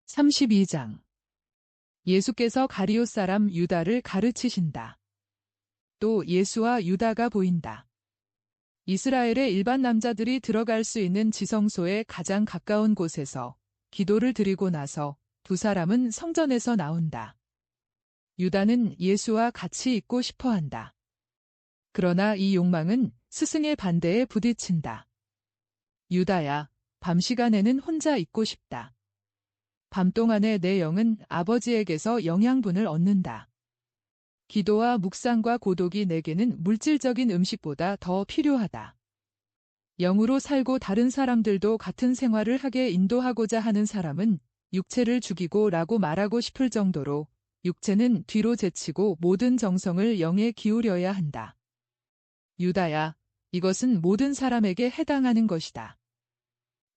32장. 예수께서 가리옷 사람 유다를 가르치신다. 또 예수와 유다가 보인다. 이스라엘의 일반 남자들이 들어갈 수 있는 지성소에 가장 가까운 곳에서 기도를 드리고 나서 두 사람은 성전에서 나온다. 유다는 예수와 같이 있고 싶어 한다. 그러나 이 욕망은 스승의 반대에 부딪힌다. 유다야, 밤 시간에는 혼자 있고 싶다. 밤 동안에 내 영은 아버지에게서 영양분을 얻는다. 기도와 묵상과 고독이 내게는 물질적인 음식보다 더 필요하다. 영으로 살고 다른 사람들도 같은 생활을 하게 인도하고자 하는 사람은 육체를 죽이고 라고 말하고 싶을 정도로 육체는 뒤로 제치고 모든 정성을 영에 기울여야 한다. 유다야, 이것은 모든 사람에게 해당하는 것이다.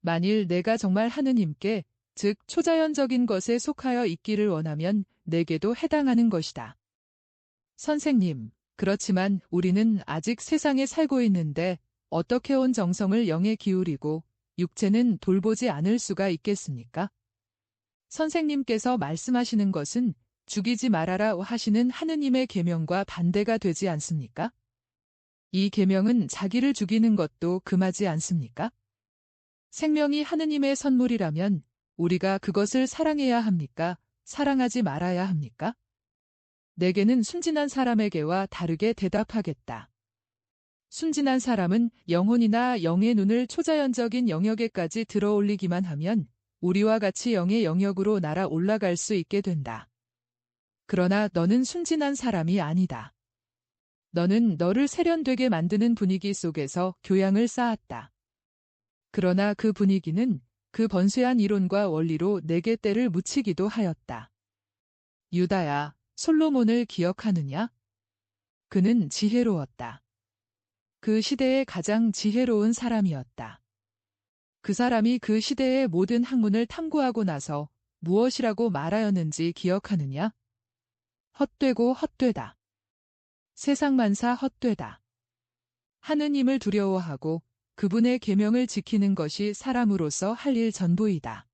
만일 내가 정말 하느님께, 즉 초자연적인 것에 속하여 있기를 원하면 내게도 해당하는 것이다. 선생님, 그렇지만 우리는 아직 세상에 살고 있는데 어떻게 온 정성을 영에 기울이고 육체는 돌보지 않을 수가 있겠습니까? 선생님께서 말씀하시는 것은 죽이지 말아라 하시는 하느님의 계명과 반대가 되지 않습니까? 이 계명은 자기를 죽이는 것도 금하지 않습니까? 생명이 하느님의 선물이라면 우리가 그것을 사랑해야 합니까? 사랑하지 말아야 합니까? 내게는 순진한 사람에게와 다르게 대답하겠다. 순진한 사람은 영혼이나 영의 눈을 초자연적인 영역에까지 들어올리기만 하면 우리와 같이 영의 영역으로 날아 올라갈 수 있게 된다. 그러나 너는 순진한 사람이 아니다. 너는 너를 세련되게 만드는 분위기 속에서 교양을 쌓았다. 그러나 그 분위기는 그 번뇌한 이론과 원리로 내게 때를 묻히기도 하였다. 유다야, 솔로몬을 기억하느냐? 그는 지혜로웠다. 그 시대의 가장 지혜로운 사람이었다. 그 사람이 그 시대의 모든 학문을 탐구하고 나서 무엇이라고 말하였는지 기억하느냐? 헛되고 헛되다. 세상 만사 헛되다. 하느님을 두려워하고 그분의 계명을 지키는 것이 사람으로서 할 일 전부이다.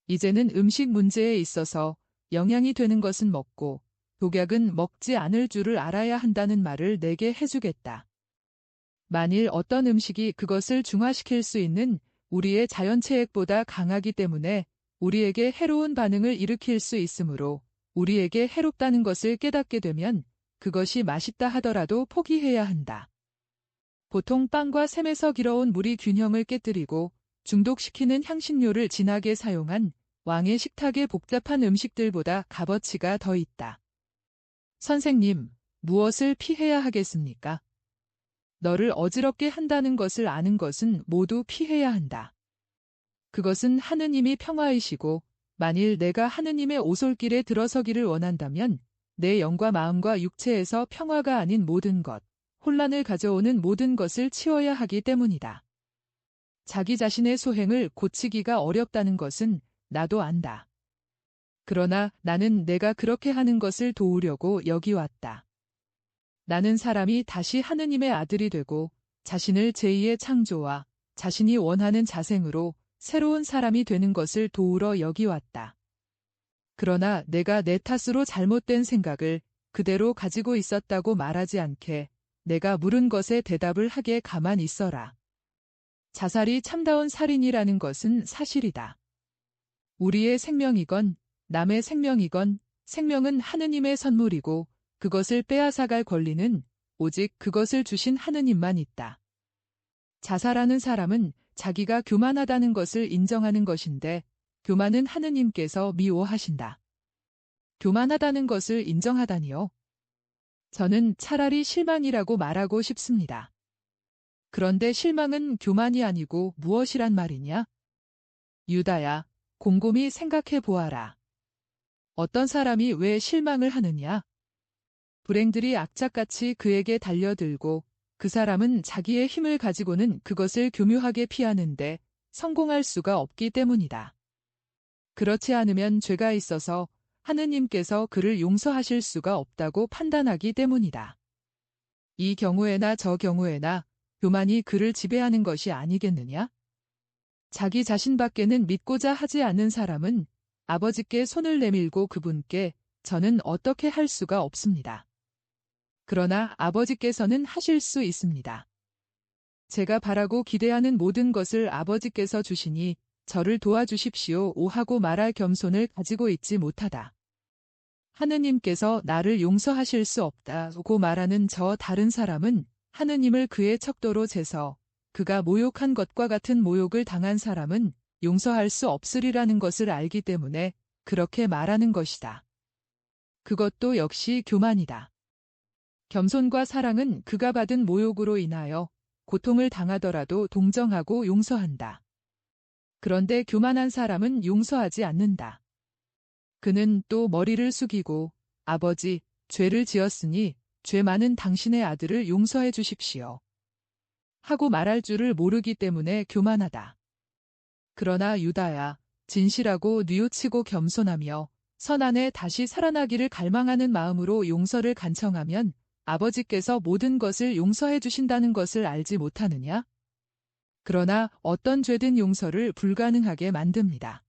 이제는 음식 문제에 있어서 영양이 되는 것은 먹고 독약은 먹지 않을 줄을 알아야 한다는 말을 내게 해주겠다. 만일 어떤 음식이 그것을 중화시킬 수 있는 우리의 자연체액보다 강하기 때문에 우리에게 해로운 반응을 일으킬 수 있으므로 우리에게 해롭다는 것을 깨닫게 되면 그것이 맛있다 하더라도 포기해야 한다. 보통 빵과 샘에서 길어온 물이 균형을 깨뜨리고 중독시키는 향신료를 진하게 사용한 왕의 식탁의 복잡한 음식들보다 값어치가 더 있다. 선생님, 무엇을 피해야 하겠습니까? 너를 어지럽게 한다는 것을 아는 것은 모두 피해야 한다. 그것은 하느님이 평화이시고 만일 내가 하느님의 오솔길에 들어서기를 원한다면 내 영과 마음과 육체에서 평화가 아닌 모든 것, 혼란을 가져오는 모든 것을 치워야 하기 때문이다. 자기 자신의 소행을 고치기가 어렵다는 것은 나도 안다. 그러나 나는 내가 그렇게 하는 것을 도우려고 여기 왔다. 나는 사람이 다시 하느님의 아들이 되고 자신을 제2의 창조와 자신이 원하는 자생으로 새로운 사람이 되는 것을 도우러 여기 왔다. 그러나 내가 내 탓으로 잘못된 생각을 그대로 가지고 있었다고 말하지 않게 내가 물은 것에 대답을 하게 가만히 있어라. 자살이 참다운 살인이라는 것은 사실이다. 우리의 생명이건 남의 생명이건 생명은 하느님의 선물이고 그것을 빼앗아갈 권리는 오직 그것을 주신 하느님만 있다. 자살하는 사람은 자기가 교만하다는 것을 인정하는 것인데 교만은 하느님께서 미워하신다. 교만하다는 것을 인정하다니요. 저는 차라리 실망이라고 말하고 싶습니다. 그런데 실망은 교만이 아니고 무엇이란 말이냐? 유다야, 곰곰이 생각해 보아라. 어떤 사람이 왜 실망을 하느냐? 불행들이 악착같이 그에게 달려들고 그 사람은 자기의 힘을 가지고는 그것을 교묘하게 피하는데 성공할 수가 없기 때문이다. 그렇지 않으면 죄가 있어서 하느님께서 그를 용서하실 수가 없다고 판단하기 때문이다. 이 경우에나 저 경우에나 교만이 그를 지배하는 것이 아니겠느냐? 자기 자신밖에는 믿고자 하지 않는 사람은 아버지께 손을 내밀고 그분께 저는 어떻게 할 수가 없습니다. 그러나 아버지께서는 하실 수 있습니다. 제가 바라고 기대하는 모든 것을 아버지께서 주시니 저를 도와주십시오 하고 말할 겸손을 가지고 있지 못하다. 하느님께서 나를 용서하실 수 없다고 말하는 저 다른 사람은 하느님을 그의 척도로 재서 그가 모욕한 것과 같은 모욕을 당한 사람은 용서할 수 없으리라는 것을 알기 때문에 그렇게 말하는 것이다. 그것도 역시 교만이다. 겸손과 사랑은 그가 받은 모욕으로 인하여 고통을 당하더라도 동정하고 용서한다. 그런데 교만한 사람은 용서하지 않는다. 그는 또 머리를 숙이고 아버지, 죄를 지었으니 죄 많은 당신의 아들을 용서해 주십시오. 하고 말할 줄을 모르기 때문에 교만하다. 그러나 유다야, 진실하고 뉘우치고 겸손하며 선안에 다시 살아나기를 갈망하는 마음으로 용서를 간청하면 아버지께서 모든 것을 용서해 주신다는 것을 알지 못하느냐? 그러나 어떤 죄든 용서를 불가능하게 만듭니다.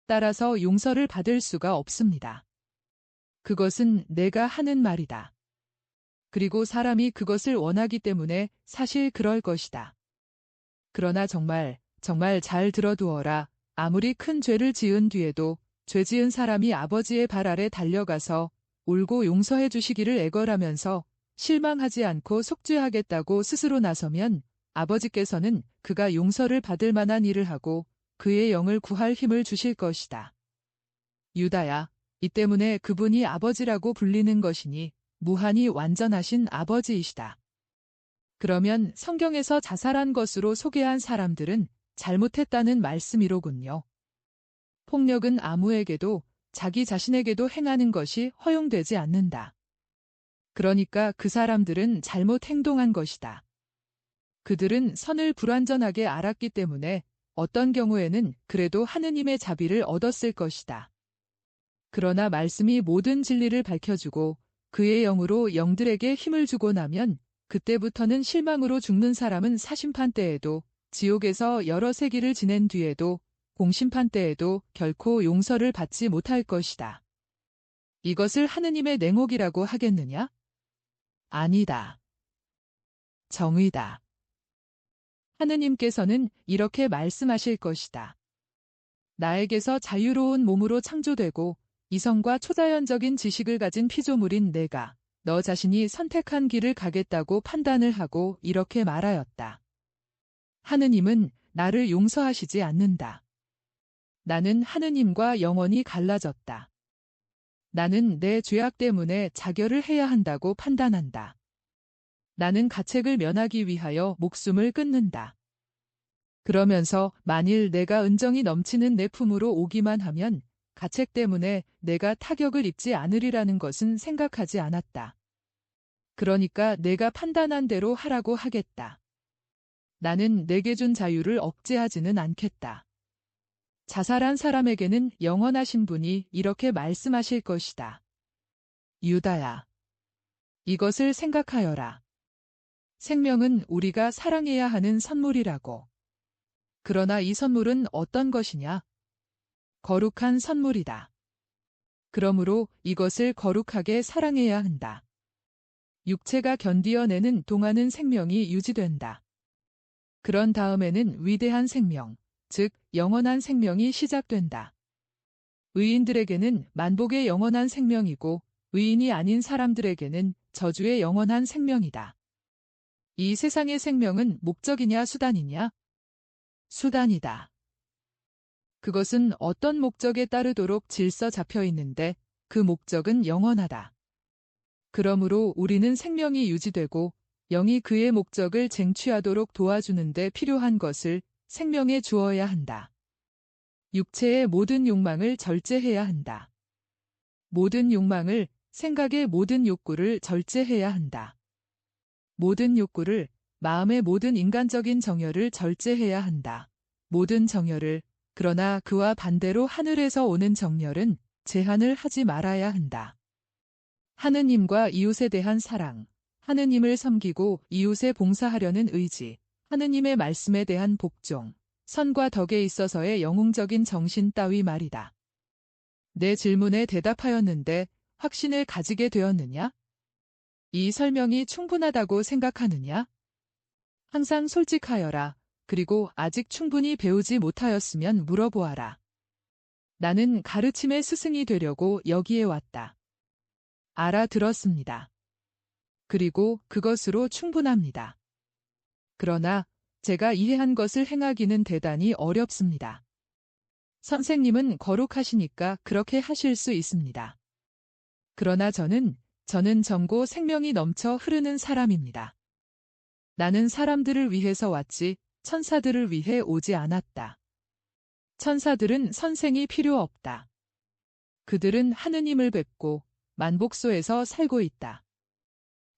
따라서 용서를 받을 수가 없습니다. 그것은 내가 하는 말이다. 그리고 사람이 그것을 원하기 때문에 사실 그럴 것이다. 그러나 정말 잘 들어두어라. 아무리 큰 죄를 지은 뒤에도 죄 지은 사람이 아버지의 발 아래 달려가서 울고 용서해 주시기를 애걸하면서 실망하지 않고 속죄하겠다고 스스로 나서면 아버지께서는 그가 용서를 받을 만한 일을 하고 그의 영을 구할 힘을 주실 것이다. 유다야, 이 때문에 그분이 아버지라고 불리는 것이니 무한히 완전하신 아버지이시다. 그러면 성경에서 자살한 것으로 소개한 사람들은 잘못했다는 말씀이로군요. 폭력은 아무에게도 자기 자신에게도 행하는 것이 허용되지 않는다. 그러니까 그 사람들은 잘못 행동한 것이다. 그들은 선을 불완전하게 알았기 때문에 어떤 경우에는 그래도 하느님의 자비를 얻었을 것이다. 그러나 말씀이 모든 진리를 밝혀주고 그의 영으로 영들에게 힘을 주고 나면 그때부터는 실망으로 죽는 사람은 사심판 때에도 지옥에서 여러 세기를 지낸 뒤에도 공심판 때에도 결코 용서를 받지 못할 것이다. 이것을 하느님의 냉혹이라고 하겠느냐? 아니다. 정의다. 하느님께서는 이렇게 말씀하실 것이다. 나에게서 자유로운 몸으로 창조되고 이성과 초자연적인 지식을 가진 피조물인 내가 너 자신이 선택한 길을 가겠다고 판단을 하고 이렇게 말하였다. 하느님은 나를 용서하시지 않는다. 나는 하느님과 영원히 갈라졌다. 나는 내 죄악 때문에 자결을 해야 한다고 판단한다. 나는 가책을 면하기 위하여 목숨을 끊는다. 그러면서 만일 내가 은정이 넘치는 내 품으로 오기만 하면 가책 때문에 내가 타격을 입지 않으리라는 것은 생각하지 않았다. 그러니까 내가 판단한 대로 하라고 하겠다. 나는 내게 준 자유를 억제하지는 않겠다. 자살한 사람에게는 영원하신 분이 이렇게 말씀하실 것이다. 유다야, 이것을 생각하여라. 생명은 우리가 사랑해야 하는 선물이라고. 그러나 이 선물은 어떤 것이냐? 거룩한 선물이다. 그러므로 이것을 거룩하게 사랑해야 한다. 육체가 견디어내는 동안은 생명이 유지된다. 그런 다음에는 위대한 생명, 즉 영원한 생명이 시작된다. 의인들에게는 만복의 영원한 생명이고 의인이 아닌 사람들에게는 저주의 영원한 생명이다. 이 세상의 생명은 목적이냐 수단이냐? 수단이다. 그것은 어떤 목적에 따르도록 질서 잡혀 있는데 그 목적은 영원하다. 그러므로 우리는 생명이 유지되고 영이 그의 목적을 쟁취하도록 도와주는 데 필요한 것을 생명에 주어야 한다. 육체의 모든 욕망을 절제해야 한다. 모든 욕망을, 생각의 모든 욕구를 절제해야 한다. 모든 욕구를, 마음의 모든 인간적인 정열을 절제해야 한다. 모든 정열을, 그러나 그와 반대로 하늘에서 오는 정열은 제한을 하지 말아야 한다. 하느님과 이웃에 대한 사랑, 하느님을 섬기고 이웃에 봉사하려는 의지, 하느님의 말씀에 대한 복종, 선과 덕에 있어서의 영웅적인 정신 따위 말이다. 내 질문에 대답하였는데 확신을 가지게 되었느냐? 이 설명이 충분하다고 생각하느냐? 항상 솔직하여라. 그리고 아직 충분히 배우지 못하였으면 물어보아라. 나는 가르침의 스승이 되려고 여기에 왔다. 알아들었습니다. 그리고 그것으로 충분합니다. 그러나 제가 이해한 것을 행하기는 대단히 어렵습니다. 선생님은 거룩하시니까 그렇게 하실 수 있습니다. 그러나 저는 정고 생명이 넘쳐 흐르는 사람입니다. 나는 사람들을 위해서 왔지 천사들을 위해 오지 않았다. 천사들은 선생이 필요 없다. 그들은 하느님을 뵙고 만복소에서 살고 있다.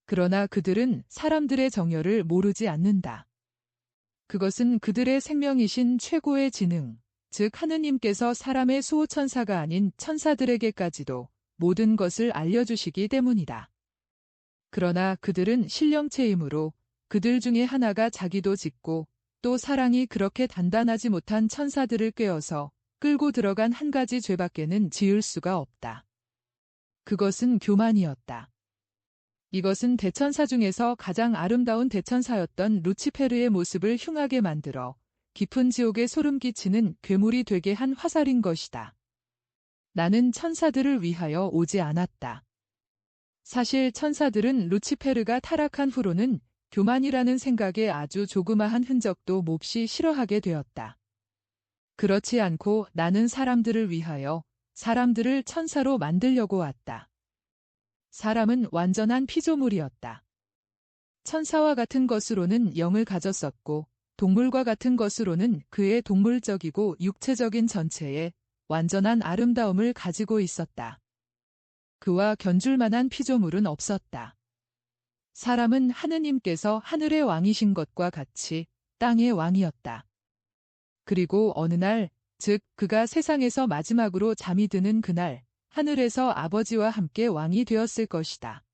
그러나 그들은 사람들의 정열을 모르지 않는다. 그것은 그들의 생명이신 최고의 지능, 즉 하느님께서 사람의 수호천사가 아닌 천사들에게까지도 모든 것을 알려주시기 때문이다. 그러나 그들은 신령체이므로 그들 중에 하나가 자기도 짓고 또 사랑이 그렇게 단단하지 못한 천사들을 꿰어서 끌고 들어간 한 가지 죄밖에는 지을 수가 없다. 그것은 교만이었다. 이것은 대천사 중에서 가장 아름다운 대천사였던 루치페르의 모습을 흉하게 만들어 깊은 지옥에 소름 끼치는 괴물이 되게 한 화살인 것이다. 나는 천사들을 위하여 오지 않았다. 사실 천사들은 루치페르가 타락한 후로는 교만이라는 생각에 아주 조그마한 흔적도 몹시 싫어하게 되었다. 그렇지 않고 나는 사람들을 위하여 사람들을 천사로 만들려고 왔다. 사람은 완전한 피조물이었다. 천사와 같은 것으로는 영을 가졌었고 동물과 같은 것으로는 그의 동물적이고 육체적인 전체에 완전한 아름다움을 가지고 있었다. 그와 견줄 만한 피조물은 없었다. 사람은 하느님께서 하늘의 왕이신 것과 같이 땅의 왕이었다. 그리고 어느 날, 즉 그가 세상에서 마지막으로 잠이 드는 그날, 하늘에서 아버지와 함께 왕이 되었을 것이다.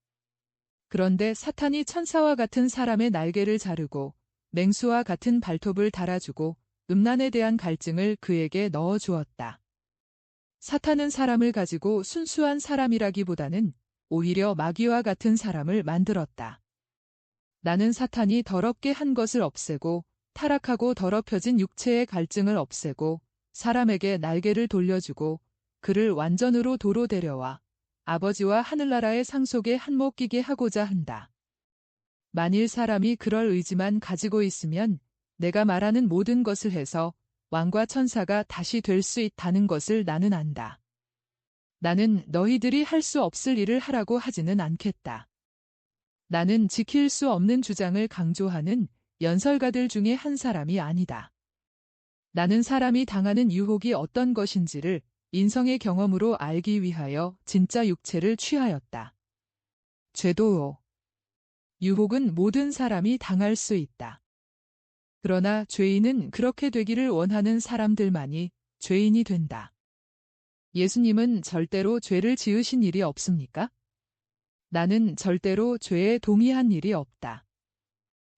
그런데 사탄이 천사와 같은 사람의 날개를 자르고 맹수와 같은 발톱을 달아주고 음란에 대한 갈증을 그에게 넣어주었다. 사탄은 사람을 가지고 순수한 사람이라기보다는 오히려 마귀와 같은 사람을 만들었다. 나는 사탄이 더럽게 한 것을 없애고 타락하고 더럽혀진 육체의 갈증을 없애고 사람에게 날개를 돌려주고 그를 완전으로 도로 데려와 아버지와 하늘나라의 상속에 한몫 끼게 하고자 한다. 만일 사람이 그럴 의지만 가지고 있으면 내가 말하는 모든 것을 해서 왕과 천사가 다시 될 수 있다는 것을 나는 안다. 나는 너희들이 할 수 없을 일을 하라고 하지는 않겠다. 나는 지킬 수 없는 주장을 강조하는 연설가들 중에 한 사람이 아니다. 나는 사람이 당하는 유혹이 어떤 것인지를 인성의 경험으로 알기 위하여 진짜 육체를 취하였다. 죄도 유혹은 모든 사람이 당할 수 있다. 그러나 죄인은 그렇게 되기를 원하는 사람들만이 죄인이 된다. 예수님은 절대로 죄를 지으신 일이 없습니까? 나는 절대로 죄에 동의한 일이 없다.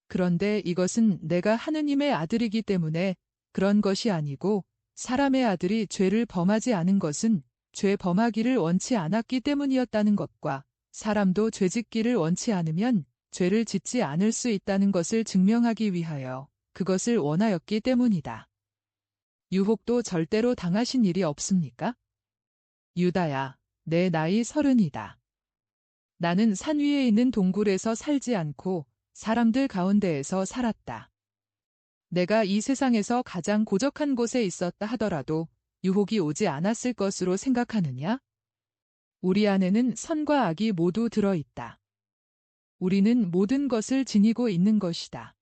그런데 이것은 내가 하느님의 아들이기 때문에 그런 것이 아니고 사람의 아들이 죄를 범하지 않은 것은 죄 범하기를 원치 않았기 때문이었다는 것과 사람도 죄 짓기를 원치 않으면 죄를 짓지 않을 수 있다는 것을 증명하기 위하여 그것을 원하였기 때문이다. 유혹도 절대로 당하신 일이 없습니까? 유다야, 내 나이 30이다. 나는 산 위에 있는 동굴에서 살지 않고 사람들 가운데에서 살았다. 내가 이 세상에서 가장 고적한 곳에 있었다 하더라도 유혹이 오지 않았을 것으로 생각하느냐? 우리 안에는 선과 악이 모두 들어있다. 우리는 모든 것을 지니고 있는 것이다.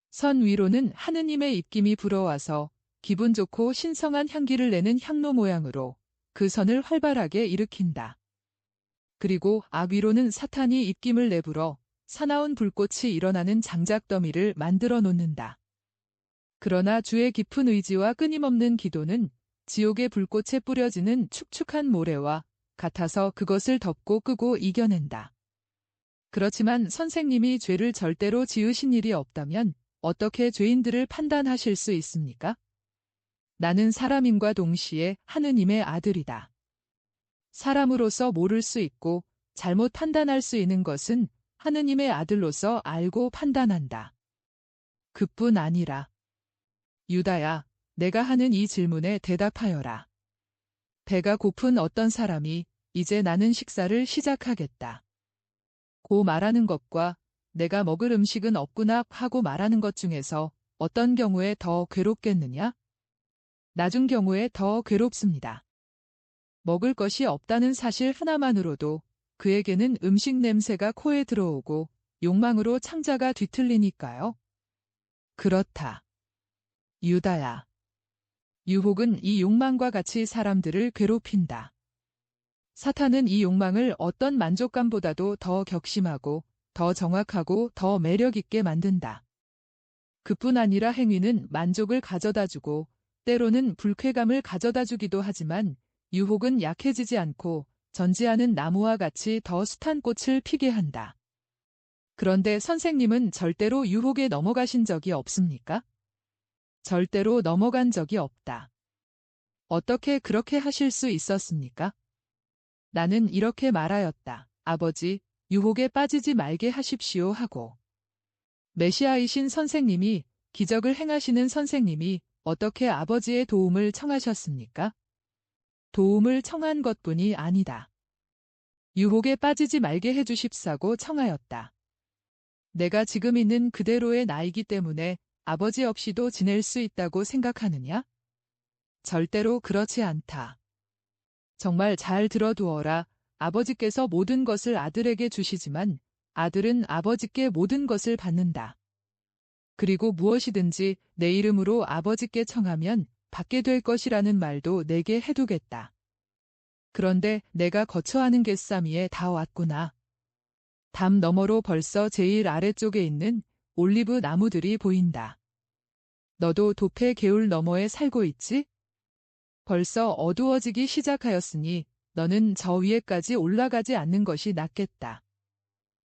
선 위로는 하느님의 입김이 불어와서 기분 좋고 신성한 향기를 내는 향로 모양으로 그 선을 활발하게 일으킨다. 그리고 악 위로는 사탄이 입김을 내불어 사나운 불꽃이 일어나는 장작더미를 만들어 놓는다. 그러나 주의 깊은 의지와 끊임없는 기도는 지옥의 불꽃에 뿌려지는 축축한 모래와 같아서 그것을 덮고 끄고 이겨낸다. 그렇지만 선생님이 죄를 절대로 지으신 일이 없다면 어떻게 죄인들을 판단하실 수 있습니까? 나는 사람임과 동시에 하느님의 아들이다. 사람으로서 모를 수 있고 잘못 판단할 수 있는 것은 하느님의 아들로서 알고 판단한다. 그뿐 아니라 유다야, 내가 하는 이 질문에 대답하여라. 배가 고픈 어떤 사람이 이제 나는 식사를 시작하겠다. 고 말하는 것과 내가 먹을 음식은 없구나 하고 말하는 것 중에서 어떤 경우에 더 괴롭겠느냐? 나중 경우에 더 괴롭습니다. 먹을 것이 없다는 사실 하나만으로도 그에게는 음식 냄새가 코에 들어오고 욕망으로 창자가 뒤틀리니까요. 그렇다. 유다야. 유혹은 이 욕망과 같이 사람들을 괴롭힌다. 사탄은 이 욕망을 어떤 만족감보다도 더 격심하고 더 정확하고 더 매력 있게 만든다. 그뿐 아니라 행위는 만족을 가져다 주고 때로는 불쾌감을 가져다 주기도 하지만 유혹은 약해지지 않고 전지하는 나무와 같이 더 숱한 꽃을 피게 한다. 그런데 선생님은 절대로 유혹에 넘어가신 적이 없습니까? 절대로 넘어간 적이 없다. 어떻게 그렇게 하실 수 있었습니까? 나는 이렇게 말하였다. 아버지, 유혹에 빠지지 말게 하십시오 하고. 메시아이신 선생님이, 기적을 행하시는 선생님이 어떻게 아버지의 도움을 청하셨습니까? 도움을 청한 것뿐이 아니다. 유혹에 빠지지 말게 해주십사고 청하였다. 내가 지금 있는 그대로의 나이기 때문에 아버지 없이도 지낼 수 있다고 생각하느냐? 절대로 그렇지 않다. 정말 잘 들어두어라. 아버지께서 모든 것을 아들에게 주시지만 아들은 아버지께 모든 것을 받는다. 그리고 무엇이든지 내 이름으로 아버지께 청하면 받게 될 것이라는 말도 내게 해두겠다. 그런데 내가 거처하는 겟사미에 다 왔구나. 담 너머로 벌써 제일 아래쪽에 있는 올리브 나무들이 보인다. 너도 도페 개울 너머에 살고 있지? 벌써 어두워지기 시작하였으니 너는 저 위에까지 올라가지 않는 것이 낫겠다.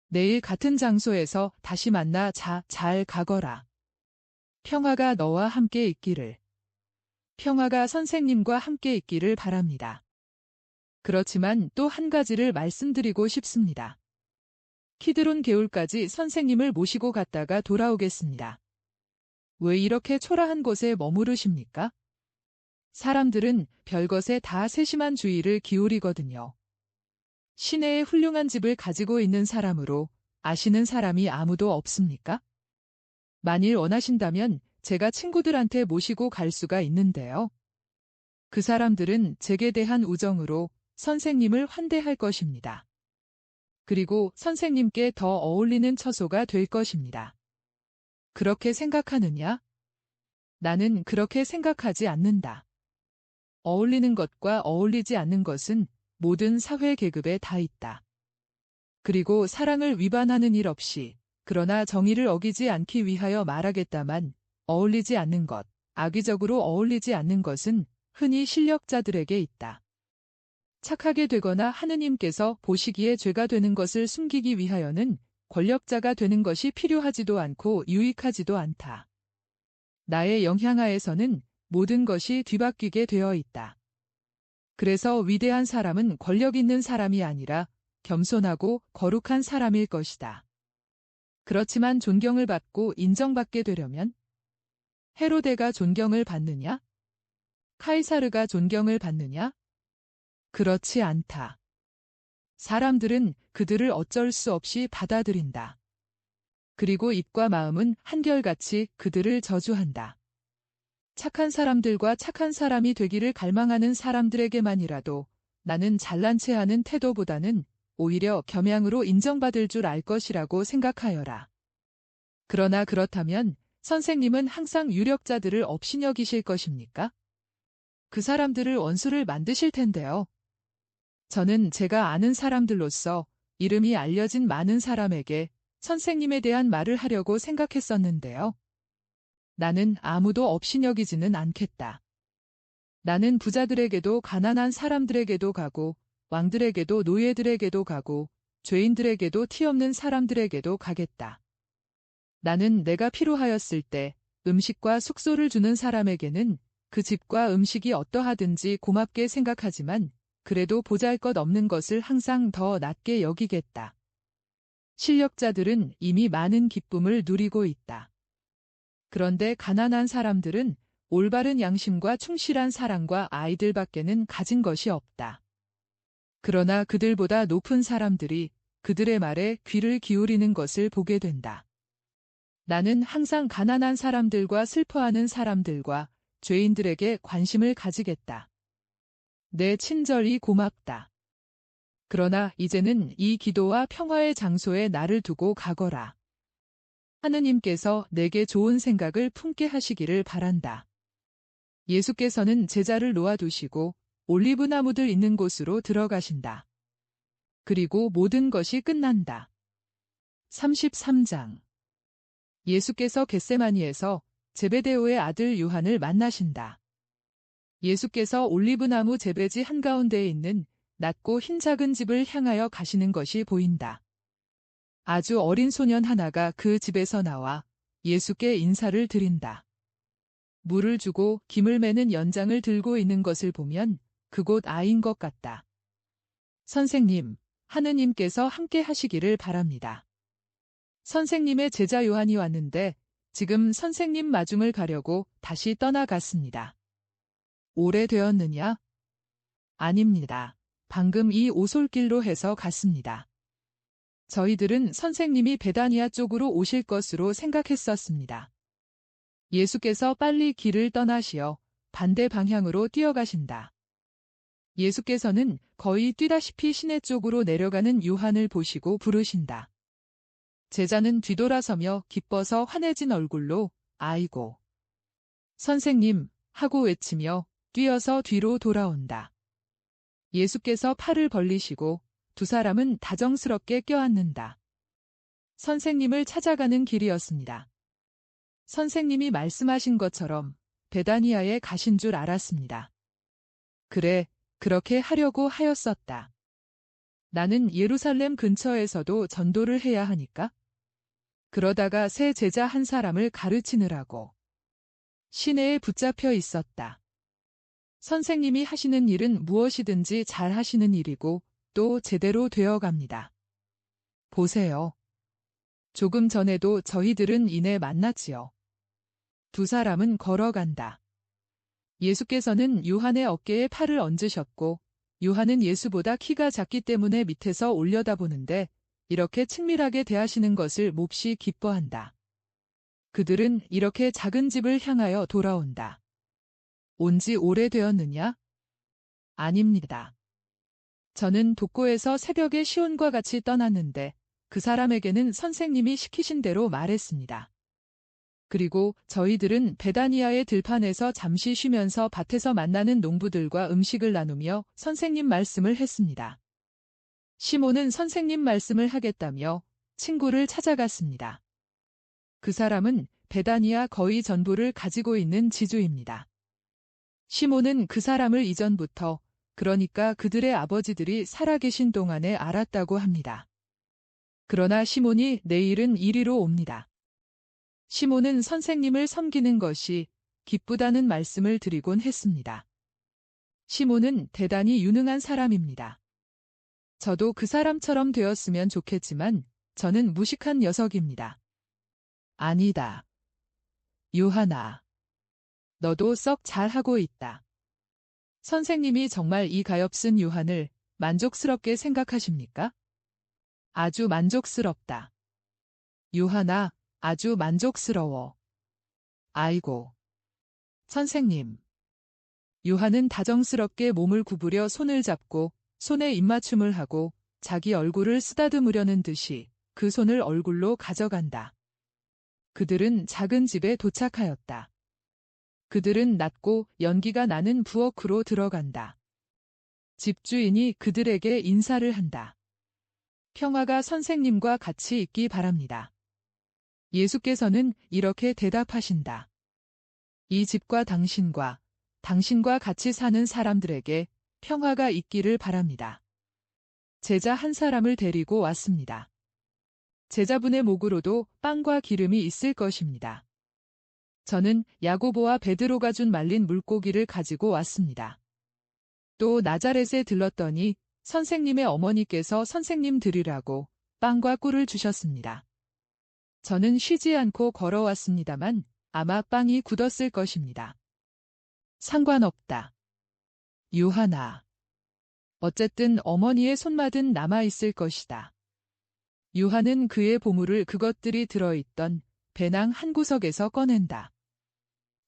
내일 같은 장소에서 다시 만나 잘 가거라. 평화가 너와 함께 있기를. 평화가 선생님과 함께 있기를 바랍니다. 그렇지만 또 한 가지를 말씀드리고 싶습니다. 키드론 개울까지 선생님을 모시고 갔다가 돌아오겠습니다. 왜 이렇게 초라한 곳에 머무르십니까? 사람들은 별것에 다 세심한 주의를 기울이거든요. 시내에 훌륭한 집을 가지고 있는 사람으로 아시는 사람이 아무도 없습니까? 만일 원하신다면 제가 친구들한테 모시고 갈 수가 있는데요. 그 사람들은 제게 대한 우정으로 선생님을 환대할 것입니다. 그리고 선생님께 더 어울리는 처소가 될 것입니다. 그렇게 생각하느냐? 나는 그렇게 생각하지 않는다. 어울리는 것과 어울리지 않는 것은 모든 사회 계급에 다 있다. 그리고 사랑을 위반하는 일 없이, 그러나 정의를 어기지 않기 위하여 말하겠다만, 어울리지 않는 것, 악의적으로 어울리지 않는 것은 흔히 실력자들에게 있다. 착하게 되거나 하느님께서 보시기에 죄가 되는 것을 숨기기 위하여는 권력자가 되는 것이 필요하지도 않고 유익하지도 않다. 나의 영향하에서는 모든 것이 뒤바뀌게 되어 있다. 그래서 위대한 사람은 권력 있는 사람이 아니라 겸손하고 거룩한 사람일 것이다. 그렇지만 존경을 받고 인정받게 되려면 헤로데가 존경을 받느냐? 카이사르가 존경을 받느냐? 그렇지 않다. 사람들은 그들을 어쩔 수 없이 받아들인다. 그리고 입과 마음은 한결같이 그들을 저주한다. 착한 사람들과 착한 사람이 되기를 갈망하는 사람들에게만이라도 나는 잘난 체 하는 태도보다는 오히려 겸양으로 인정받을 줄 알 것이라고 생각하여라. 그러나 그렇다면 선생님은 항상 유력자들을 업신여기실 것입니까? 그 사람들을 원수를 만드실 텐데요. 저는 제가 아는 사람들로서 이름이 알려진 많은 사람에게 선생님에 대한 말을 하려고 생각했었는데요. 나는 아무도 업신여기지는 않겠다. 나는 부자들에게도 가난한 사람들에게도 가고 왕들에게도 노예들에게도 가고 죄인들에게도 티 없는 사람들에게도 가겠다. 나는 내가 필요하였을 때 음식과 숙소를 주는 사람에게는 그 집과 음식이 어떠하든지 고맙게 생각하지만 그래도 보잘것없는 것을 항상 더 낮게 여기겠다. 실력자들은 이미 많은 기쁨을 누리고 있다. 그런데 가난한 사람들은 올바른 양심과 충실한 사랑과 아이들밖에는 가진 것이 없다. 그러나 그들보다 높은 사람들이 그들의 말에 귀를 기울이는 것을 보게 된다. 나는 항상 가난한 사람들과 슬퍼하는 사람들과 죄인들에게 관심을 가지겠다. 내 친절이 고맙다. 그러나 이제는 이 기도와 평화의 장소에 나를 두고 가거라. 하느님께서 내게 좋은 생각을 품게 하시기를 바란다. 예수께서는 제자를 놓아두시고 올리브 나무들 있는 곳으로 들어가신다. 그리고 모든 것이 끝난다. 33장. 예수께서 겟세마니에서 제베데오의 아들 요한을 만나신다. 예수께서 올리브나무 재배지 한가운데에 있는 낮고 흰 작은 집을 향하여 가시는 것이 보인다. 아주 어린 소년 하나가 그 집에서 나와 예수께 인사를 드린다. 물을 주고 김을 매는 연장을 들고 있는 것을 보면 그곳 아이인 것 같다. 선생님, 하느님께서 함께 하시기를 바랍니다. 선생님의 제자 요한이 왔는데 지금 선생님 마중을 가려고 다시 떠나갔습니다. 오래되었느냐? 아닙니다. 방금 이 오솔길로 해서 갔습니다. 저희들은 선생님이 베다니아 쪽으로 오실 것으로 생각했었습니다. 예수께서 빨리 길을 떠나시어 반대 방향으로 뛰어가신다. 예수께서는 거의 뛰다시피 시내 쪽으로 내려가는 요한을 보시고 부르신다. 제자는 뒤돌아서며 기뻐서 환해진 얼굴로 아이고, 선생님 하고 외치며 뛰어서 뒤로 돌아온다. 예수께서 팔을 벌리시고 두 사람은 다정스럽게 껴안는다. 선생님을 찾아가는 길이었습니다. 선생님이 말씀하신 것처럼 베다니아에 가신 줄 알았습니다. 그래, 그렇게 하려고 하였었다. 나는 예루살렘 근처에서도 전도를 해야 하니까? 그러다가 새 제자 한 사람을 가르치느라고 시내에 붙잡혀 있었다. 선생님이 하시는 일은 무엇이든지 잘 하시는 일이고 또 제대로 되어갑니다. 보세요. 조금 전에도 저희들은 이내 만났지요. 두 사람은 걸어간다. 예수께서는 요한의 어깨에 팔을 얹으셨고 요한은 예수보다 키가 작기 때문에 밑에서 올려다보는데 이렇게 친밀하게 대하시는 것을 몹시 기뻐한다. 그들은 이렇게 작은 집을 향하여 돌아온다. 온지 오래되었느냐? 아닙니다. 저는 독고에서 새벽에 시온과 같이 떠났는데 그 사람에게는 선생님이 시키신 대로 말했습니다. 그리고 저희들은 베다니아의 들판에서 잠시 쉬면서 밭에서 만나는 농부들과 음식을 나누며 선생님 말씀을 했습니다. 시몬은 선생님 말씀을 하겠다며 친구를 찾아갔습니다. 그 사람은 베다니아 거의 전부를 가지고 있는 지주입니다. 시몬은 그 사람을 이전부터, 그러니까 그들의 아버지들이 살아계신 동안에 알았다고 합니다. 그러나 시몬이 내일은 이리로 옵니다. 시몬은 선생님을 섬기는 것이 기쁘다는 말씀을 드리곤 했습니다. 시몬은 대단히 유능한 사람입니다. 저도 그 사람처럼 되었으면 좋겠지만 저는 무식한 녀석입니다. 아니다. 요한아. 너도 썩 잘하고 있다. 선생님이 정말 이 가엾은 요한을 만족스럽게 생각하십니까? 아주 만족스럽다. 요한아, 아주 만족스러워. 아이고. 선생님. 요한은 다정스럽게 몸을 구부려 손을 잡고 손에 입맞춤을 하고 자기 얼굴을 쓰다듬으려는 듯이 그 손을 얼굴로 가져간다. 그들은 작은 집에 도착하였다. 그들은 낮고 연기가 나는 부엌으로 들어간다. 집주인이 그들에게 인사를 한다. 평화가 선생님과 같이 있기 바랍니다. 예수께서는 이렇게 대답하신다. 이 집과 당신과 같이 사는 사람들에게 평화가 있기를 바랍니다. 제자 한 사람을 데리고 왔습니다. 제자분의 목으로도 빵과 기름이 있을 것입니다. 저는 야고보와 베드로가 준 말린 물고기를 가지고 왔습니다. 또 나자렛에 들렀더니 선생님의 어머니께서 선생님 드리라고 빵과 꿀을 주셨습니다. 저는 쉬지 않고 걸어왔습니다만 아마 빵이 굳었을 것입니다. 상관없다. 유하나. 어쨌든 어머니의 손맛은 남아있을 것이다. 유하는 그의 보물을 그것들이 들어있던 배낭 한 구석에서 꺼낸다.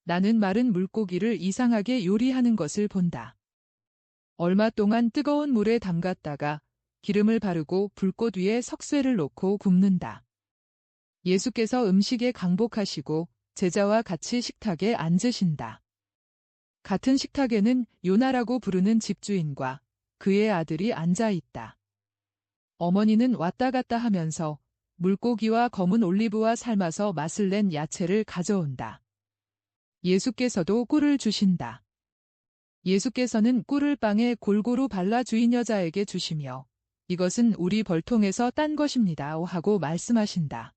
나는 마른 물고기를 이상하게 요리하는 것을 본다. 얼마 동안 뜨거운 물에 담갔다가 기름을 바르고 불꽃 위에 석쇠를 놓고 굽는다. 예수께서 음식에 강복하시고 제자와 같이 식탁에 앉으신다. 같은 식탁에는 요나라고 부르는 집주인과 그의 아들이 앉아 있다. 어머니는 왔다 갔다 하면서 물고기와 검은 올리브와 삶아서 맛을 낸 야채를 가져온다. 예수께서도 꿀을 주신다. 예수께서는 꿀을 빵에 골고루 발라 주인 여자에게 주시며 이것은 우리 벌통에서 딴 것입니다 하고 말씀하신다.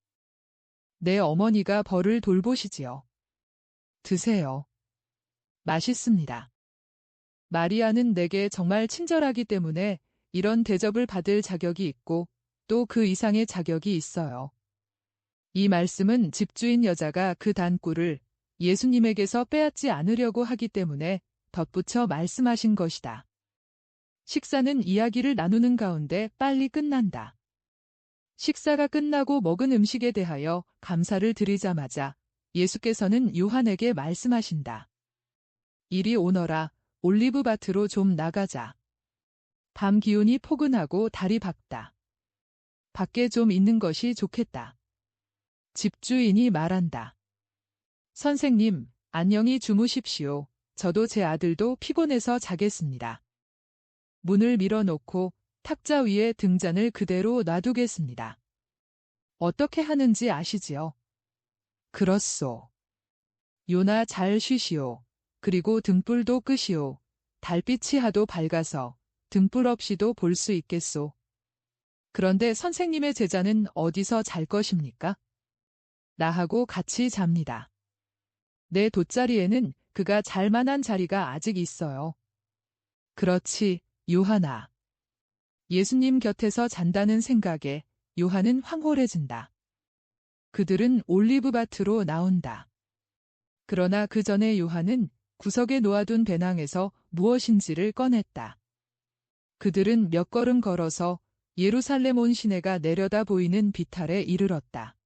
내 어머니가 벌을 돌보시지요. 드세요. 맛있습니다. 마리아는 내게 정말 친절하기 때문에 이런 대접을 받을 자격이 있고 또 그 이상의 자격이 있어요. 이 말씀은 집주인 여자가 그 단꿀을 예수님에게서 빼앗지 않으려고 하기 때문에 덧붙여 말씀하신 것이다. 식사는 이야기를 나누는 가운데 빨리 끝난다. 식사가 끝나고 먹은 음식에 대하여 감사를 드리자마자 예수께서는 요한에게 말씀하신다. 이리 오너라, 올리브밭으로 좀 나가자. 밤 기온이 포근하고 달이 밝다. 밖에 좀 있는 것이 좋겠다. 집주인이 말한다. 선생님, 안녕히 주무십시오. 저도 제 아들도 피곤해서 자겠습니다. 문을 밀어놓고 탁자 위에 등잔을 그대로 놔두겠습니다. 어떻게 하는지 아시지요? 그렇소. 요나 잘 쉬시오. 그리고 등불도 끄시오. 달빛이 하도 밝아서 등불 없이도 볼 수 있겠소. 그런데 선생님의 제자는 어디서 잘 것입니까? 나하고 같이 잡니다. 내 돗자리에는 그가 잘 만한 자리가 아직 있어요. 그렇지, 요한아. 예수님 곁에서 잔다는 생각에 요한은 황홀해진다. 그들은 올리브밭으로 나온다. 그러나 그 전에 요한은 구석에 놓아둔 배낭에서 무엇인지를 꺼냈다. 그들은 몇 걸음 걸어서 예루살렘 온 시내가 내려다 보이는 비탈에 이르렀다.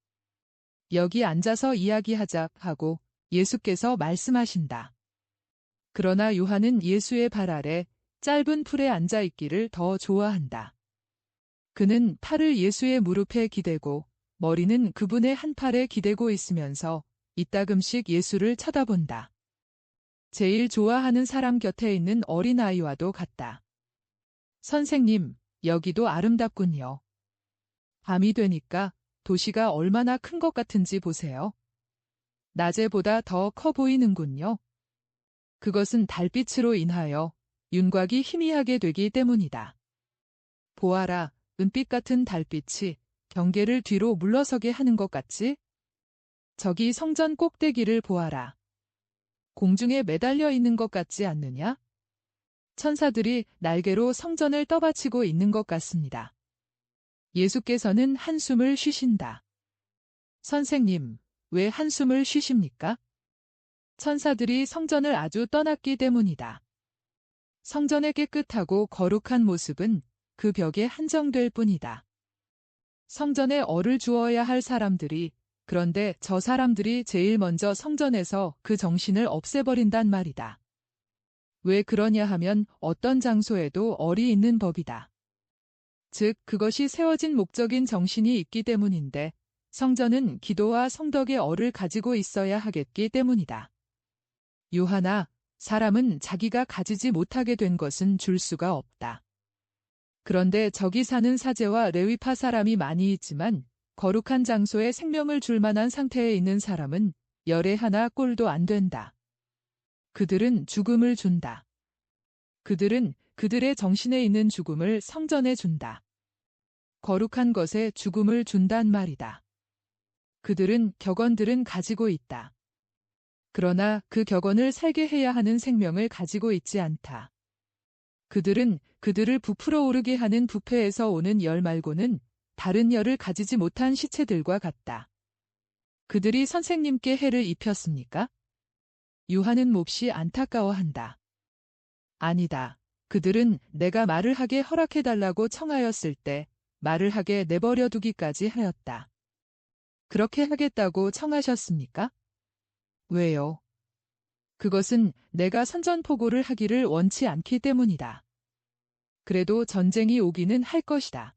여기 앉아서 이야기하자 하고 예수께서 말씀하신다. 그러나 요한은 예수의 발 아래 짧은 풀에 앉아 있기를 더 좋아한다. 그는 팔을 예수의 무릎에 기대고 머리는 그분의 한 팔에 기대고 있으면서 이따금씩 예수를 쳐다본다. 제일 좋아하는 사람 곁에 있는 어린아이와도 같다. 선생님, 여기도 아름답군요. 밤이 되니까 도시가 얼마나 큰 것 같은지 보세요. 낮에보다 더 커 보이는군요. 그것은 달빛으로 인하여 윤곽이 희미하게 되기 때문이다. 보아라, 은빛 같은 달빛이 경계를 뒤로 물러서게 하는 것 같지? 저기 성전 꼭대기를 보아라. 공중에 매달려 있는 것 같지 않느냐? 천사들이 날개로 성전을 떠받치고 있는 것 같습니다. 예수께서는 한숨을 쉬신다. 선생님, 왜 한숨을 쉬십니까? 천사들이 성전을 아주 떠났기 때문이다. 성전의 깨끗하고 거룩한 모습은 그 벽에 한정될 뿐이다. 성전에 얼을 주어야 할 사람들이, 그런데 저 사람들이 제일 먼저 성전에서 그 정신을 없애버린단 말이다. 왜 그러냐 하면 어떤 장소에도 얼이 있는 법이다. 즉 그것이 세워진 목적인 정신이 있기 때문인데 성전은 기도와 성덕의 얼을 가지고 있어야 하겠기 때문이다. 요한아, 사람은 자기가 가지지 못하게 된 것은 줄 수가 없다. 그런데 저기 사는 사제와 레위파 사람이 많이 있지만 거룩한 장소에 생명을 줄 만한 상태에 있는 사람은 열에 하나 꼴도 안 된다. 그들은 죽음을 준다. 그들은 그들의 정신에 있는 죽음을 성전에 준다. 거룩한 것에 죽음을 준단 말이다. 그들은 격언들은 가지고 있다. 그러나 그 격언을 살게 해야 하는 생명을 가지고 있지 않다. 그들은 그들을 부풀어 오르게 하는 부패에서 오는 열 말고는 다른 열을 가지지 못한 시체들과 같다. 그들이 선생님께 해를 입혔습니까? 요한은 몹시 안타까워한다. 아니다. 그들은 내가 말을 하게 허락해달라고 청하였을 때 말을 하게 내버려 두기까지 하였다. 그렇게 하겠다고 청하셨습니까? 왜요? 그것은 내가 선전포고를 하기를 원치 않기 때문이다. 그래도 전쟁이 오기는 할 것이다.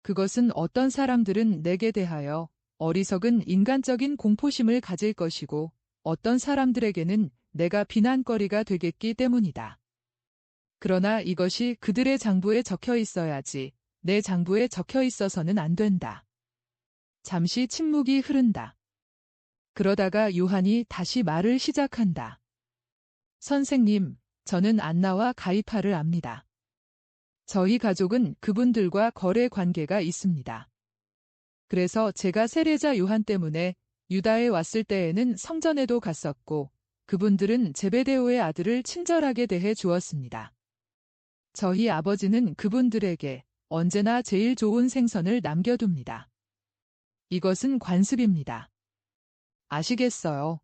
그것은 어떤 사람들은 내게 대하여 어리석은 인간적인 공포심을 가질 것이고 어떤 사람들에게는 내가 비난거리가 되겠기 때문이다. 그러나 이것이 그들의 장부에 적혀 있어야지 내 장부에 적혀 있어서는 안 된다. 잠시 침묵이 흐른다. 그러다가 요한이 다시 말을 시작한다. 선생님, 저는 안나와 가이파를 압니다. 저희 가족은 그분들과 거래 관계가 있습니다. 그래서 제가 세례자 요한 때문에 유다에 왔을 때에는 성전에도 갔었고 그분들은 제베데오의 아들을 친절하게 대해 주었습니다. 저희 아버지는 그분들에게 언제나 제일 좋은 생선을 남겨둡니다. 이것은 관습입니다. 아시겠어요?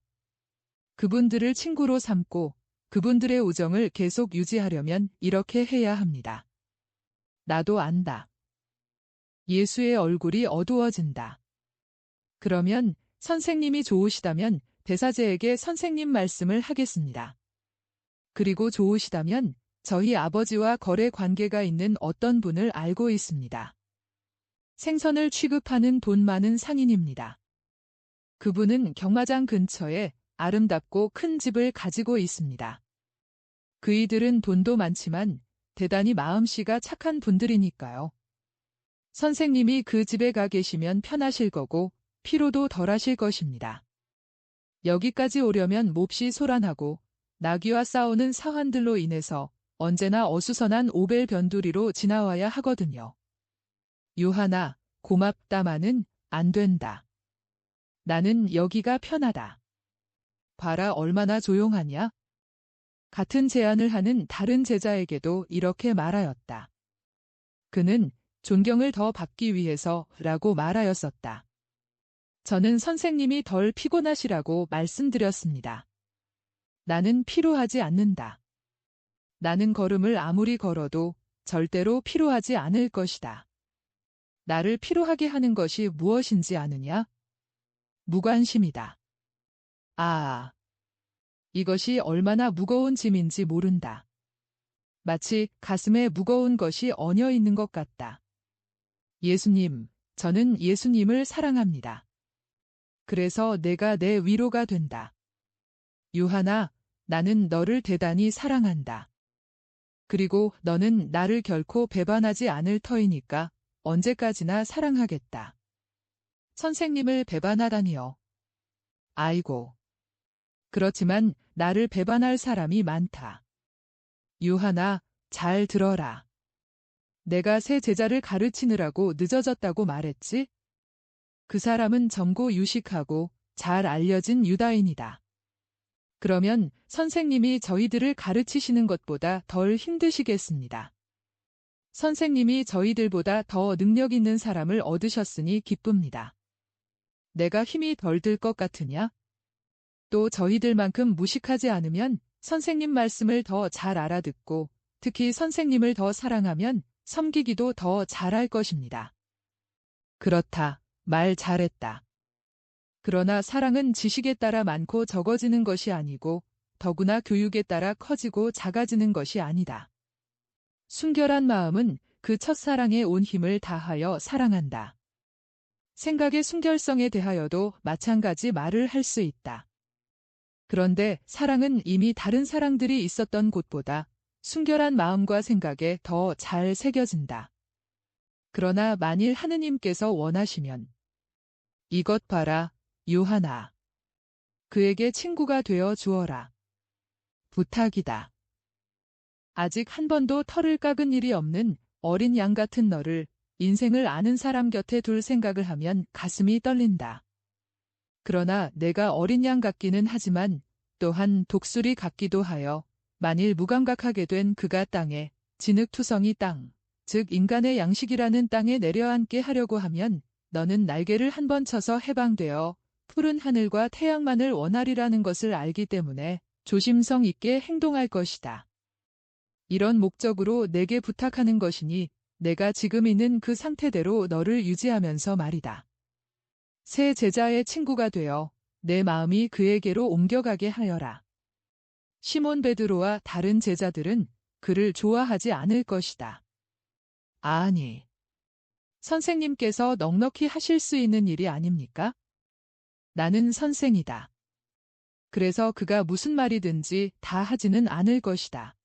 그분들을 친구로 삼고 그분들의 우정을 계속 유지하려면 이렇게 해야 합니다. 나도 안다. 예수의 얼굴이 어두워진다. 그러면 선생님이 좋으시다면 대사제에게 선생님 말씀을 하겠습니다. 그리고 좋으시다면 저희 아버지와 거래 관계가 있는 어떤 분을 알고 있습니다. 생선을 취급하는 돈 많은 상인입니다. 그분은 경마장 근처에 아름답고 큰 집을 가지고 있습니다. 그이들은 돈도 많지만 대단히 마음씨가 착한 분들이니까요. 선생님이 그 집에 가 계시면 편하실 거고 피로도 덜하실 것입니다. 여기까지 오려면 몹시 소란하고 나귀와 싸우는 사환들로 인해서 언제나 어수선한 오벨 변두리로 지나와야 하거든요. 요한아, 고맙다마는 안 된다. 나는 여기가 편하다. 봐라 얼마나 조용하냐? 같은 제안을 하는 다른 제자에게도 이렇게 말하였다. 그는 존경을 더 받기 위해서라고 말하였었다. 저는 선생님이 덜 피곤하시라고 말씀드렸습니다. 나는 피로하지 않는다. 나는 걸음을 아무리 걸어도 절대로 피로하지 않을 것이다. 나를 피로하게 하는 것이 무엇인지 아느냐? 무관심이다. 아, 이것이 얼마나 무거운 짐인지 모른다. 마치 가슴에 무거운 것이 얹어 있는 것 같다. 예수님, 저는 예수님을 사랑합니다. 그래서 내가 내 위로가 된다. 요한아, 나는 너를 대단히 사랑한다. 그리고 너는 나를 결코 배반하지 않을 터이니까 언제까지나 사랑하겠다. 선생님을 배반하다니요. 아이고. 그렇지만 나를 배반할 사람이 많다. 요한아, 잘 들어라. 내가 새 제자를 가르치느라고 늦어졌다고 말했지? 그 사람은 젊고 유식하고 잘 알려진 유다인이다. 그러면 선생님이 저희들을 가르치시는 것보다 덜 힘드시겠습니다. 선생님이 저희들보다 더 능력 있는 사람을 얻으셨으니 기쁩니다. 내가 힘이 덜 들 것 같으냐? 또 저희들만큼 무식하지 않으면 선생님 말씀을 더 잘 알아듣고 특히 선생님을 더 사랑하면 섬기기도 더 잘할 것입니다. 그렇다. 말 잘했다. 그러나 사랑은 지식에 따라 많고 적어지는 것이 아니고 더구나 교육에 따라 커지고 작아지는 것이 아니다. 순결한 마음은 그 첫사랑에 온 힘을 다하여 사랑한다. 생각의 순결성에 대하여도 마찬가지 말을 할 수 있다. 그런데 사랑은 이미 다른 사랑들이 있었던 곳보다 순결한 마음과 생각에 더 잘 새겨진다. 그러나 만일 하느님께서 원하시면 이것 봐라, 요한아. 그에게 친구가 되어 주어라. 부탁이다. 아직 한 번도 털을 깎은 일이 없는 어린 양 같은 너를 인생을 아는 사람 곁에 둘 생각을 하면 가슴이 떨린다. 그러나 내가 어린 양 같기는 하지만 또한 독수리 같기도 하여 만일 무감각하게 된 그가 땅에, 진흙투성이 땅, 즉 인간의 양식이라는 땅에 내려앉게 하려고 하면 너는 날개를 한 번 쳐서 해방되어 푸른 하늘과 태양만을 원하리라는 것을 알기 때문에 조심성 있게 행동할 것이다. 이런 목적으로 내게 부탁하는 것이니 내가 지금 있는 그 상태대로 너를 유지하면서 말이다. 새 제자의 친구가 되어 내 마음이 그에게로 옮겨가게 하여라. 시몬 베드로와 다른 제자들은 그를 좋아하지 않을 것이다. 아니, 선생님께서 넉넉히 하실 수 있는 일이 아닙니까? 나는 선생이다. 그래서 그가 무슨 말이든지 다 하지는 않을 것이다.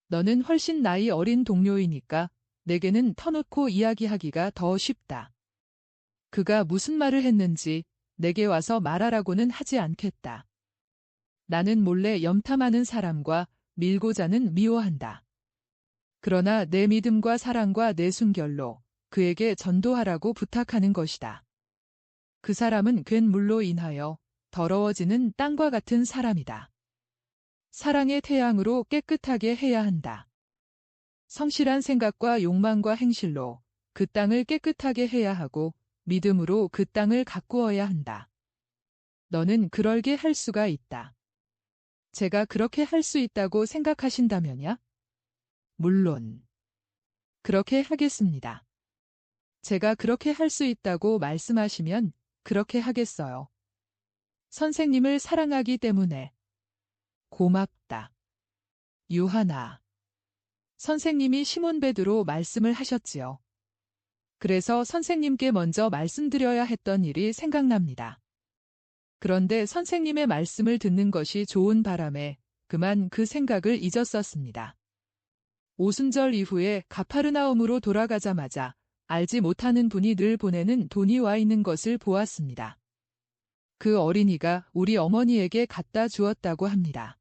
너는 훨씬 나이 어린 동료이니까 내게는 터놓고 이야기하기가 더 쉽다. 그가 무슨 말을 했는지 내게 와서 말하라고는 하지 않겠다. 나는 몰래 염탐하는 사람과 밀고자는 미워한다. 그러나 내 믿음과 사랑과 내 순결로 그에게 전도하라고 부탁하는 것이다. 그 사람은 괜물로 인하여 더러워지는 땅과 같은 사람이다. 사랑의 태양으로 깨끗하게 해야 한다. 성실한 생각과 욕망과 행실로 그 땅을 깨끗하게 해야 하고 믿음으로 그 땅을 가꾸어야 한다. 너는 그럴게 할 수가 있다. 제가 그렇게 할 수 있다고 생각하신다면야? 물론 그렇게 하겠습니다. 제가 그렇게 할 수 있다고 말씀하시면 그렇게 하겠어요. 선생님을 사랑하기 때문에. 고맙다. 유하나. 선생님이 시몬 베드로 말씀을 하셨지요. 그래서 선생님께 먼저 말씀드려야 했던 일이 생각납니다. 그런데 선생님의 말씀을 듣는 것이 좋은 바람에 그만 그 생각을 잊었었습니다. 오순절 이후에 가파르나움으로 돌아가자마자 알지 못하는 분이 늘 보내는 돈이 와 있는 것을 보았습니다. 그 어린이가 우리 어머니에게 갖다 주었다고 합니다.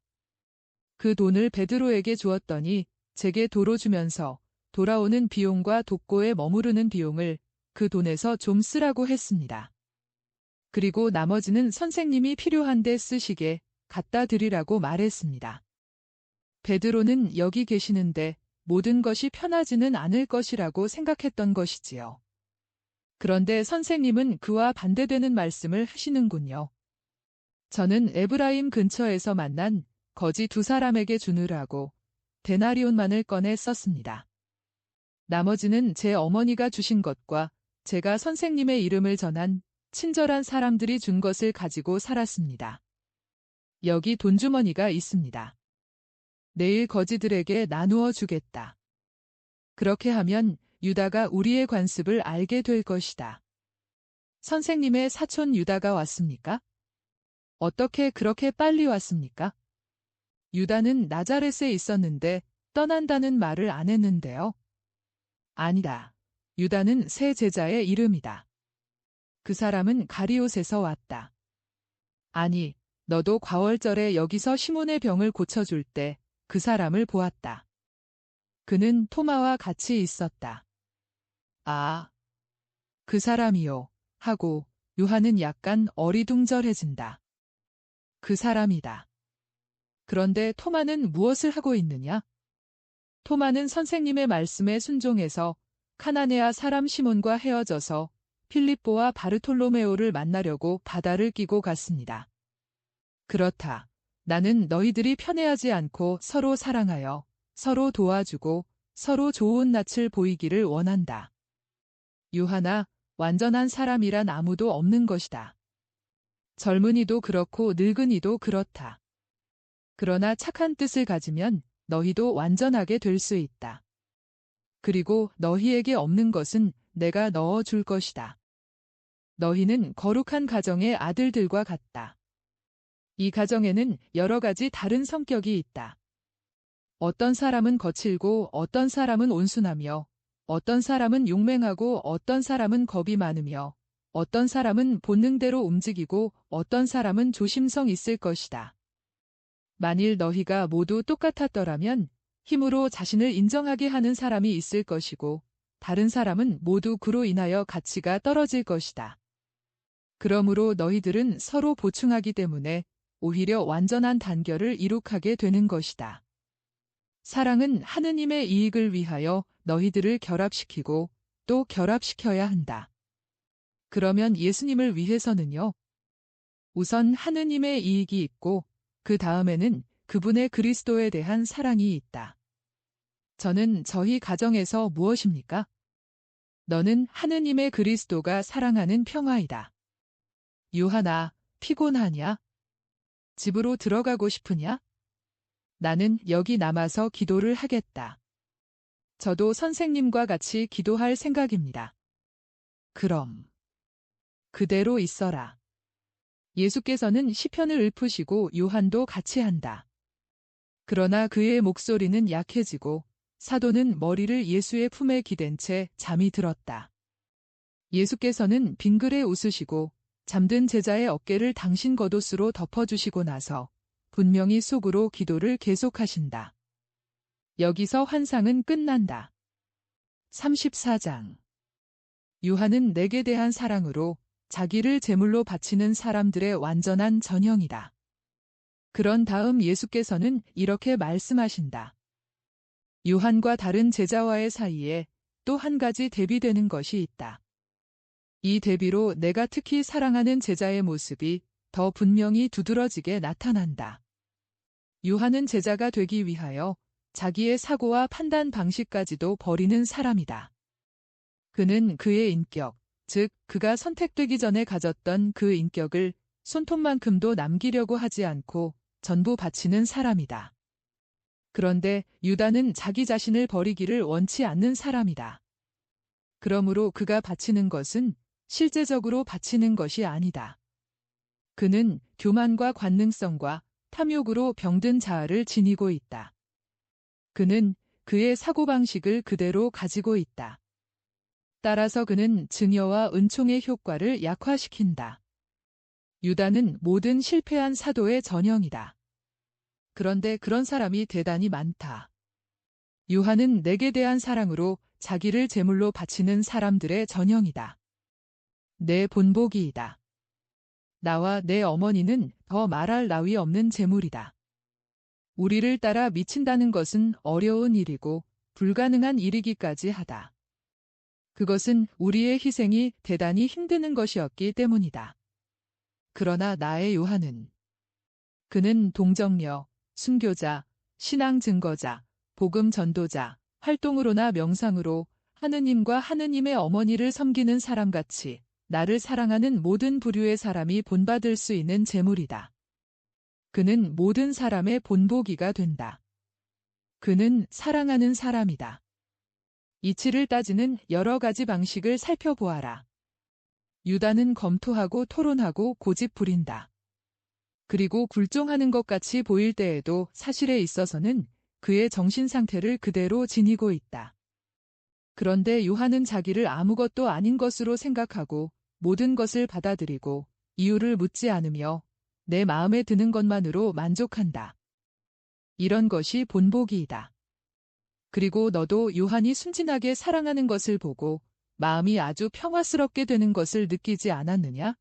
그 돈을 베드로에게 주었더니 제게 도로 주면서 돌아오는 비용과 독고에 머무르는 비용을 그 돈에서 좀 쓰라고 했습니다. 그리고 나머지는 선생님이 필요한 데 쓰시게 갖다 드리라고 말했습니다. 베드로는 여기 계시는데 모든 것이 편하지는 않을 것이라고 생각했던 것이지요. 그런데 선생님은 그와 반대되는 말씀을 하시는군요. 저는 에브라임 근처에서 만난 거지 두 사람에게 주느라고 데나리온만을 꺼내 썼습니다. 나머지는 제 어머니가 주신 것과 제가 선생님의 이름을 전한 친절한 사람들이 준 것을 가지고 살았습니다. 여기 돈주머니가 있습니다. 내일 거지들에게 나누어 주겠다. 그렇게 하면 유다가 우리의 관습을 알게 될 것이다. 선생님의 사촌 유다가 왔습니까? 어떻게 그렇게 빨리 왔습니까? 유다는 나자렛에 있었는데 떠난다는 말을 안 했는데요. 아니다. 유다는 새 제자의 이름이다. 그 사람은 가리옷에서 왔다. 아니, 너도 과월절에 여기서 시몬의 병을 고쳐줄 때 그 사람을 보았다. 그는 토마와 같이 있었다. 아, 그 사람이요. 하고 요한은 약간 어리둥절해진다. 그 사람이다. 그런데 토마는 무엇을 하고 있느냐? 토마는 선생님의 말씀에 순종해서 카나네아 사람 시몬과 헤어져서 필립보와 바르톨로메오를 만나려고 바다를 끼고 갔습니다. 그렇다. 나는 너희들이 편애하지 않고 서로 사랑하여 서로 도와주고 서로 좋은 낯을 보이기를 원한다. 유하나, 완전한 사람이란 아무도 없는 것이다. 젊은이도 그렇고 늙은이도 그렇다. 그러나 착한 뜻을 가지면 너희도 완전하게 될 수 있다. 그리고 너희에게 없는 것은 내가 넣어 줄 것이다. 너희는 거룩한 가정의 아들들과 같다. 이 가정에는 여러 가지 다른 성격이 있다. 어떤 사람은 거칠고 어떤 사람은 온순하며 어떤 사람은 용맹하고 어떤 사람은 겁이 많으며 어떤 사람은 본능대로 움직이고 어떤 사람은 조심성 있을 것이다. 만일 너희가 모두 똑같았더라면 힘으로 자신을 인정하게 하는 사람이 있을 것이고 다른 사람은 모두 그로 인하여 가치가 떨어질 것이다. 그러므로 너희들은 서로 보충하기 때문에 오히려 완전한 단결을 이룩하게 되는 것이다. 사랑은 하느님의 이익을 위하여 너희들을 결합시키고 또 결합시켜야 한다. 그러면 예수님을 위해서는요. 우선 하느님의 이익이 있고 그 다음에는 그분의 그리스도에 대한 사랑이 있다. 저는 저희 가정에서 무엇입니까? 너는 하느님의 그리스도가 사랑하는 평화이다. 유하나, 피곤하냐? 집으로 들어가고 싶으냐? 나는 여기 남아서 기도를 하겠다. 저도 선생님과 같이 기도할 생각입니다. 그럼 그대로 있어라. 예수께서는 시편을 읊으시고 요한도 같이 한다. 그러나 그의 목소리는 약해지고 사도는 머리를 예수의 품에 기댄 채 잠이 들었다. 예수께서는 빙그레 웃으시고 잠든 제자의 어깨를 당신 겉옷으로 덮어주시고 나서 분명히 속으로 기도를 계속하신다. 여기서 환상은 끝난다. 34장. 요한은 내게 대한 사랑으로 자기를 제물로 바치는 사람들의 완전한 전형이다. 그런 다음 예수께서는 이렇게 말씀하신다. 요한과 다른 제자와의 사이에 또 한 가지 대비되는 것이 있다. 이 대비로 내가 특히 사랑하는 제자의 모습이 더 분명히 두드러지게 나타난다. 요한은 제자가 되기 위하여 자기의 사고와 판단 방식까지도 버리는 사람이다. 그는 그의 인격, 즉 그가 선택되기 전에 가졌던 그 인격을 손톱만큼도 남기려고 하지 않고 전부 바치는 사람이다. 그런데 유다는 자기 자신을 버리기를 원치 않는 사람이다. 그러므로 그가 바치는 것은 실제적으로 바치는 것이 아니다. 그는 교만과 관능성과 탐욕으로 병든 자아를 지니고 있다. 그는 그의 사고방식을 그대로 가지고 있다. 따라서 그는 증여와 은총의 효과를 약화시킨다. 유다는 모든 실패한 사도의 전형이다. 그런데 그런 사람이 대단히 많다. 요한은 내게 대한 사랑으로 자기를 제물로 바치는 사람들의 전형이다. 내 본보기이다. 나와 내 어머니는 더 말할 나위 없는 제물이다. 우리를 따라 미친다는 것은 어려운 일이고 불가능한 일이기까지 하다. 그것은 우리의 희생이 대단히 힘드는 것이었기 때문이다. 그러나 나의 요한은 그는 동정녀, 순교자, 신앙 증거자, 복음 전도자, 활동으로나 명상으로 하느님과 하느님의 어머니를 섬기는 사람같이 나를 사랑하는 모든 부류의 사람이 본받을 수 있는 제물이다. 그는 모든 사람의 본보기가 된다. 그는 사랑하는 사람이다. 이치를 따지는 여러 가지 방식을 살펴보아라. 유다는 검토하고 토론하고 고집 부린다. 그리고 굴종하는 것 같이 보일 때에도 사실에 있어서는 그의 정신 상태를 그대로 지니고 있다. 그런데 요한은 자기를 아무것도 아닌 것으로 생각하고 모든 것을 받아들이고 이유를 묻지 않으며 내 마음에 드는 것만으로 만족한다. 이런 것이 본보기이다. 그리고 너도 요한이 순진하게 사랑하는 것을 보고 마음이 아주 평화스럽게 되는 것을 느끼지 않았느냐?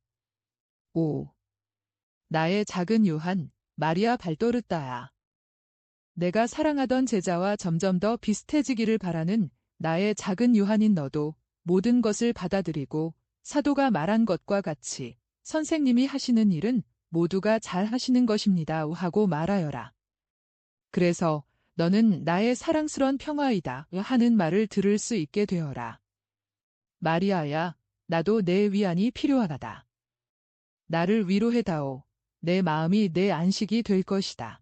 오, 나의 작은 요한, 마리아 발도르따야. 내가 사랑하던 제자와 점점 더 비슷해지기를 바라는 나의 작은 요한인 너도 모든 것을 받아들이고 사도가 말한 것과 같이 선생님이 하시는 일은 모두가 잘 하시는 것입니다 하고 말하여라. 그래서 너는 나의 사랑스런 평화이다 하는 말을 들을 수 있게 되어라. 마리아야, 나도 내 위안이 필요하다. 나를 위로해다오. 내 마음이 내 안식이 될 것이다.